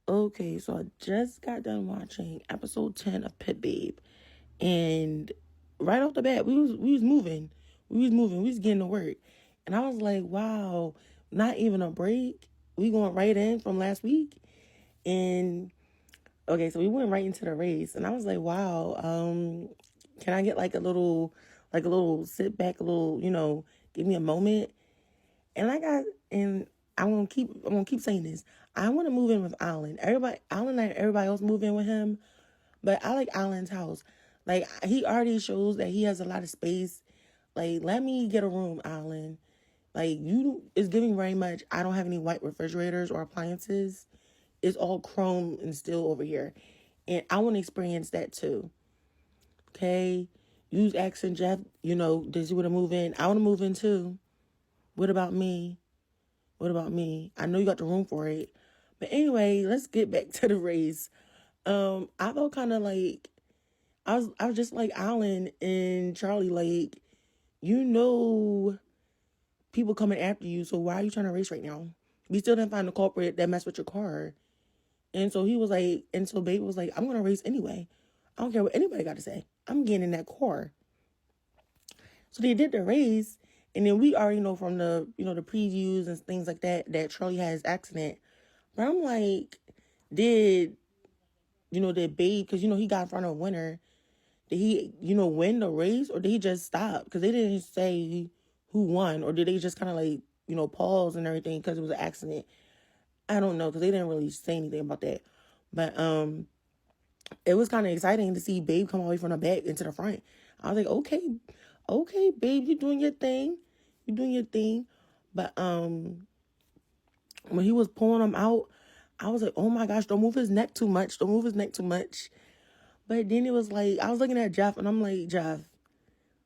Okay, so I just got done watching episode 10 of PitBabe, and right off the bat, we was moving, we was getting to work, and I was like, wow, not even a break. We going right in from last week, and okay, so we went right into the race, and I was like, wow, can I get like a little sit back, a little, give me a moment, and and I'm gonna keep saying this. I want to move in with Alan. Alan let everybody else move in with him, but I like Alan's house. Like he already shows that he has a lot of space. Like let me get a room, Alan. Like you is giving very much. I don't have any white refrigerators or appliances. It's all chrome and steel over here, and I want to experience that too. Okay, use asking Jeff. Does he want to move in? I want to move in too. What about me? What about me? I know you got the room for it. But anyway, let's get back to the race. I felt kind of like I was just like Alan and Charlie, like, you know people coming after you, so why are you trying to race right now? We still didn't find the culprit that messed with your car. And so he was like, and so Baby was like, I'm gonna race anyway. I don't care what anybody got to say. I'm getting in that car. So they did the race, and then we already know from the previews and things like that Charlie had his accident. But I'm like, did did Babe, because he got in front of a winner, did he win the race, or did he just stop? Because they didn't say who won, or did they just kind of like pause and everything because it was an accident? I don't know, because they didn't really say anything about that. But it was kind of exciting to see Babe come all the way from the back into the front. I was like, okay, Babe, you doing your thing. You doing your thing. But when he was pulling him out, I was like, oh my gosh, don't move his neck too much. Don't move his neck too much. But then it was like, I was looking at Jeff and I'm like, Jeff,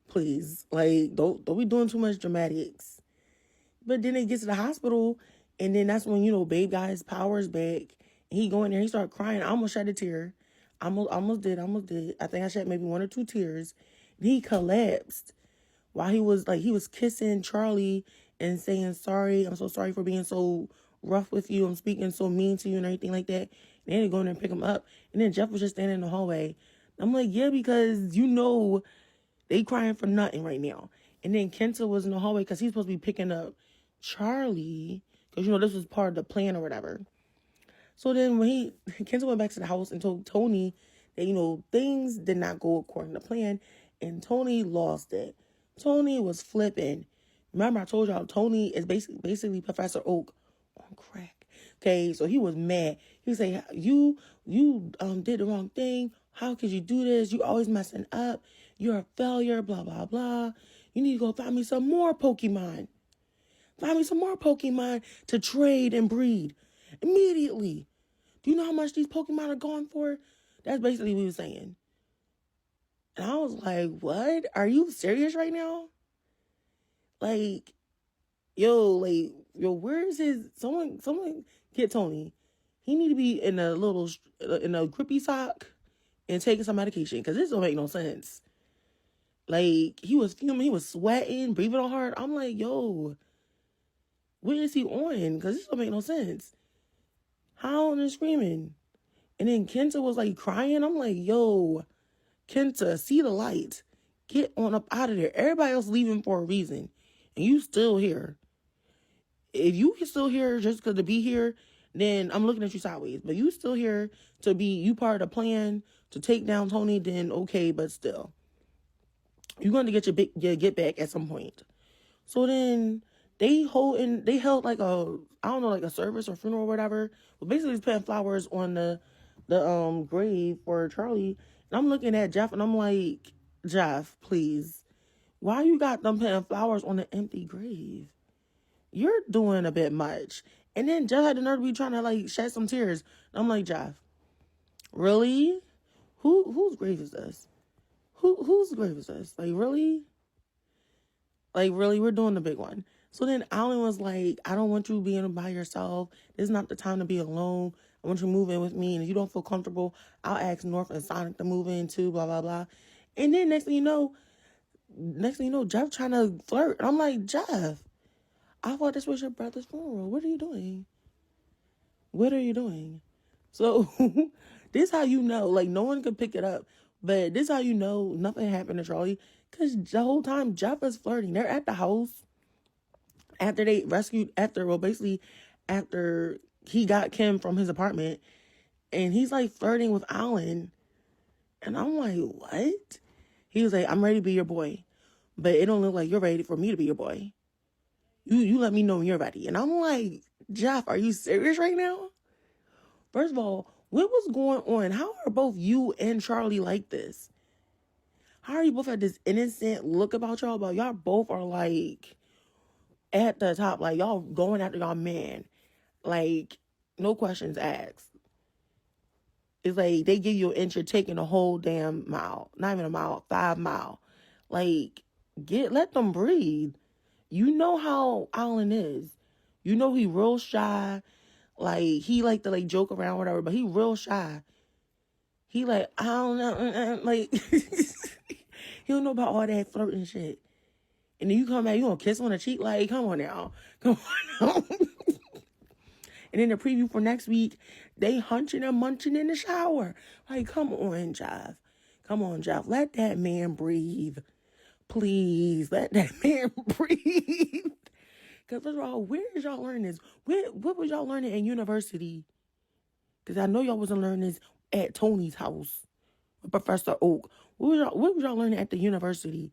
please, like, don't be doing too much dramatics. But then it gets to the hospital, and then that's when, Babe got his powers back. And he go in there, he started crying. I almost shed a tear. Almost did. I think I shed maybe one or two tears. And he collapsed while he was kissing Charlie and saying, sorry, I'm so sorry for being so rough with you. I'm speaking so mean to you and everything like that. And then they go in there and pick him up. And then Jeff was just standing in the hallway. I'm like, yeah, because they crying for nothing right now. And then Kenta was in the hallway because he's supposed to be picking up Charlie, because this was part of the plan or whatever. So then when Kenta went back to the house and told Tony that things did not go according to plan, and Tony lost it. Tony was flipping. Remember I told y'all Tony is basically Professor Oak on crack. Okay, so he was mad. He said, you did the wrong thing. How could you do this? You always messing up. You're a failure, blah, blah, blah. You need to go find me some more Pokemon. Find me some more Pokemon to trade and breed immediately. Do you know how much these Pokemon are going for? That's basically what he was saying. And I was like, what? Are you serious right now? Like, yo, where's his, someone get Tony. He need to be in a grippy sock and taking some medication, because this don't make no sense. Like, he was fuming, he was sweating, breathing on hard. I'm like, yo, what is he on? Because this don't make no sense. Howling and screaming. And then Kenta was like crying. I'm like, yo, Kenta, see the light. Get on up out of there. Everybody else leaving for a reason. And you still here. If you still here just because to be here, then I'm looking at you sideways. But you still here to be, you part of the plan to take down Tony, then okay, but still. You're going to get your get back at some point. So then they held like I don't know, like a service or funeral or whatever. But basically just putting flowers on the grave for Charlie. And I'm looking at Jeff and I'm like, Jeff, please. Why you got them putting flowers on an empty grave? You're doing a bit much. And then Jeff had the nerve to be trying to like shed some tears. And I'm like, Jeff, really? Whose grave is this? Whose grave is this? Like, really? Like, really, we're doing the big one. So then Alan was like, I don't want you being by yourself. This is not the time to be alone. I want you to move in with me. And if you don't feel comfortable, I'll ask North and Sonic to move in too, blah, blah, blah. And then next thing you know, Jeff trying to flirt. And I'm like, Jeff, I thought this was your brother's funeral. What are you doing? What are you doing? So this how you know, like no one could pick it up. But this how you know nothing happened to Charlie. Cause the whole time Jeff is flirting. They're at the house after they rescued basically after he got Kim from his apartment, and he's like flirting with Alan. And I'm like, what? He was like, I'm ready to be your boy. But it don't look like you're ready for me to be your boy. You let me know when you're ready. And I'm like, Jeff, are you serious right now? First of all, what was going on? How are both you and Charlie like this? How are you both at this innocent look about y'all? But y'all both are like at the top. Like y'all going after y'all man. Like no questions asked. It's like they give you an inch, you're taking a whole damn mile. Not even a mile, 5 mile. Like, let them breathe. You know how Alan is. You know he real shy. Like, he like to like joke around, whatever, but he real shy. He like, I don't know, like, he don't know about all that flirting shit. And then you come back, you gonna kiss on the cheek? Like, come on now. Come on now. And in the preview for next week, they hunching and munching in the shower. Like, come on, Jeff. Come on, Jeff. Let that man breathe. Please, let that man breathe. Because first of all, where is y'all learning this? What was y'all learning in university? Because I know y'all wasn't learning this at Tony's house with Professor Oak. What was y'all learning at the university?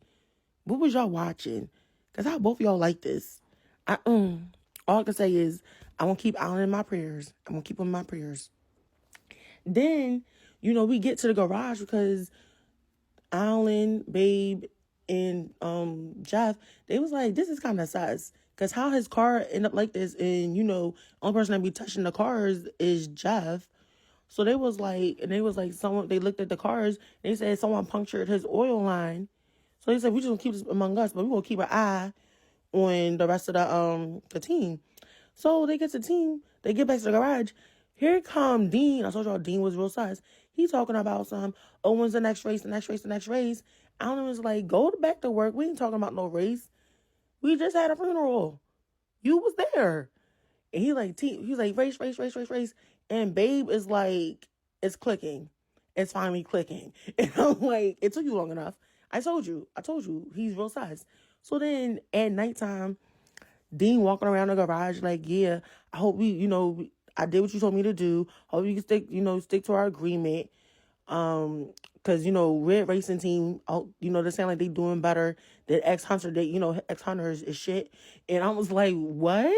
What was y'all watching? Because how both of y'all like this? All I can say is I'm going to keep Alan in my prayers. I'm going to keep him in my prayers. Then, we get to the garage because Alan, Babe, and Jeff, they was like, this is kind of sus. Because how his car end up like this, and, only person that be touching the cars is Jeff. So they was like, they looked at the cars, they said someone punctured his oil line. So they said, we just going to keep this among us, but we going to keep an eye on the rest of the team. So they get to the team, they get back to the garage. Here come Dean. I told y'all Dean was real sus. He talking about when's the next race, the next race, the next race. Alan was like, go back to work. We ain't talking about no race. We just had a funeral. You was there. And he's like, race, race, race, race, race. And Babe is like, it's clicking. It's finally clicking. And I'm like, it took you long enough. I told you. He's real sus. So then at nighttime, Dean walking around the garage like, yeah, I hope I did what you told me to do. Hope you can stick to our agreement. Cause Red Racing Team, they sound like they doing better than X-Hunter. X-Hunter is shit. And I was like, what?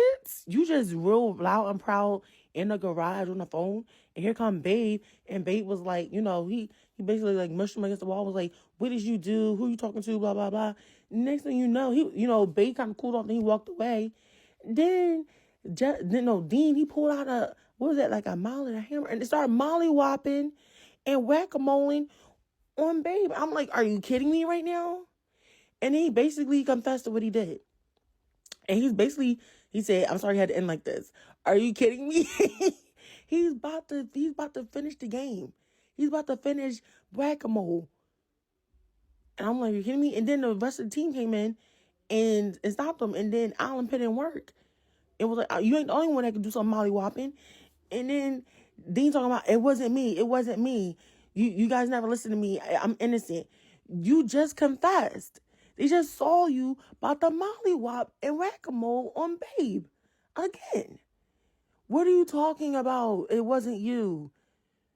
You just real loud and proud in the garage on the phone. And here come Babe. And Babe was like, he basically like mushed him against the wall, was like, what did you do? Who you talking to? Blah, blah, blah. Next thing you know, Babe kind of cooled off and he walked away. Then, Dean, he pulled out like a molly and a hammer, and they started molly-whopping and whack-a-moling on Babe. I'm like, are you kidding me right now? And he basically confessed to what he did. And he said, I'm sorry it had to end like this. Are you kidding me? He's about to finish the game. He's about to finish whack-a-mole. And I'm like, are you kidding me? And then the rest of the team came in and stopped him. And then Alan put in work. It was like, you ain't the only one that could do some molly-whopping. And then Dean talking about, it wasn't me. You guys never listened to me. I'm innocent. You just confessed. They just saw you about the molly-whop and whack-a-mole on Babe. Again. What are you talking about? It wasn't you.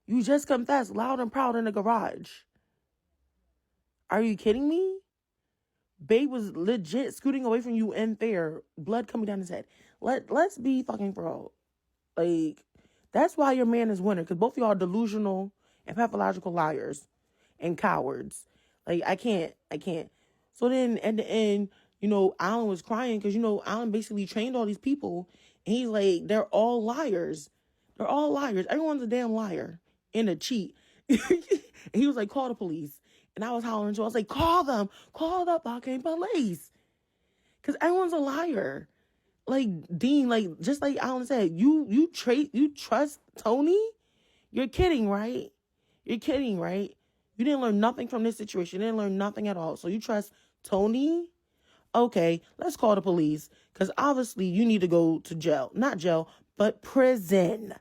You just confessed loud and proud in the garage. Are you kidding me? Babe was legit scooting away from you in there, blood coming down his head. Let's be fucking for all. Like, that's why your man is winner, because both of y'all are delusional and pathological liars and cowards. Like, I can't. So then at the end, Alan was crying because, Alan basically trained all these people, and he's like, they're all liars. They're all liars. Everyone's a damn liar and a cheat. And he was like, call the police. And I was hollering too. I was like, call them. Call the fucking police. Because everyone's a liar. Like, Dean, like, just like Alan said, you trust Tony? You're kidding, right? You didn't learn nothing from this situation. You didn't learn nothing at all. So you trust Tony? Okay, let's call the police. Because obviously you need to go to jail. Not jail, but prison.